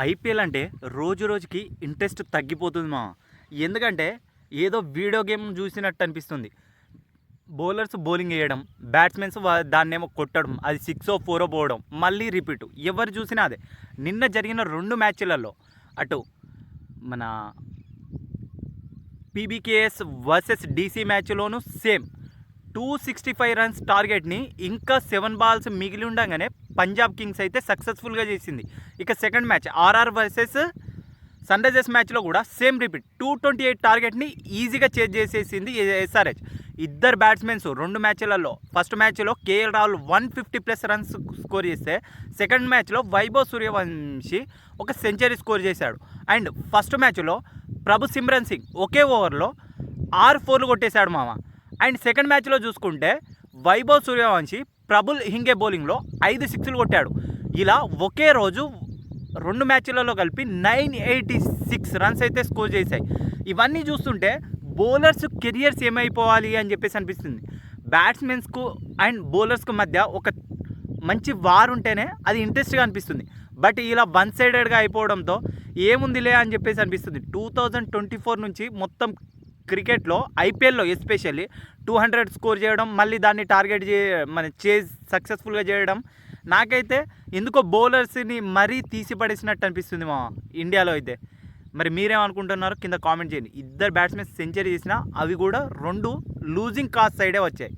IPL అంటే రోజు రోజుకి ఇంట్రెస్ట్ తగ్గిపోతుంది మా. ఎందుకంటే ఏదో వీడియో గేమ్ చూసినట్టు అనిపిస్తుంది. బౌలర్స్ బౌలింగ్ వేయడం, బ్యాట్స్మెన్స్ దాన్నేమో కొట్టడం, అది 6 4 పోవడం, మళ్ళీ రిపీట్. ఎవరు చూసినా అదే. నిన్న జరిగిన 2 మ్యాచ్లలో అటు మన పీబీకేఎస్ వర్సెస్ డీసీ మ్యాచ్లోనూ సేమ్ 265 రన్స్ టార్గెట్ని ఇంకా 7 బాల్స్ మిగిలి ఉండగానే పంజాబ్ కింగ్స్ అయితే సక్సెస్ఫుల్గా చేసింది. ఇక second match RR versus Sunrisers మ్యాచ్లో కూడా సేమ్ రిపీట్ 228 టార్గెట్ని ఈజీగా చేజ్ చేసేసింది ఎస్ఆర్హెచ్. ఇద్దరు బ్యాట్స్మెన్స్ 2 మ్యాచ్లలో, ఫస్ట్ మ్యాచ్లో కేఎల్ రాహుల్ 150+ రన్స్ స్కోర్ చేస్తే సెకండ్ మ్యాచ్లో వైభవ్ సూర్యవంశీ ఒక సెంచరీ స్కోర్ చేశాడు. అండ్ ఫస్ట్ మ్యాచ్లో ప్రభు సిమ్రన్ సింగ్ ఒకే ఓవర్లో 6 4 కొట్టేశాడు మామ. అండ్ సెకండ్ మ్యాచ్లో చూసుకుంటే వైభవ్ సూర్యవంశీ ప్రబుల్ హింగే బౌలింగ్లో 5 6లు కొట్టాడు. ఇలా ఒకే రోజు 2 మ్యాచ్లలో కలిపి 986 రన్స్ అయితే స్కోర్ చేశాయి. ఇవన్నీ చూస్తుంటే బౌలర్స్ కెరియర్స్ ఏమైపోవాలి అని చెప్పేసి అనిపిస్తుంది. బ్యాట్స్మెన్స్కు అండ్ బౌలర్స్కు మధ్య ఒక మంచి వార్ ఉంటేనే అది ఇంట్రెస్ట్గా అనిపిస్తుంది. బట్ ఇలా వన్ సైడెడ్గా అయిపోవడంతో ఏముందిలే అని చెప్పేసి అనిపిస్తుంది. 2024 నుంచి మొత్తం క్రికెట్లో ఐపీఎల్లో ఎస్పెషల్లీ 200 స్కోర్ చేయడం, మళ్ళీ దాన్ని టార్గెట్ చేజ్ సక్సెస్ఫుల్గా చేయడం, నాకైతే ఎందుకో బౌలర్స్ని మరీ తీసి పడేసినట్టు అనిపిస్తుంది మా ఇండియాలో అయితే. మరి మీరేమనుకుంటున్నారో కింద కామెంట్ చేయండి. ఇద్దరు బ్యాట్స్మెన్ సెంచరీ చేసినా అవి కూడా 2 లూజింగ్ కాస్ట్ సైడే వచ్చాయి.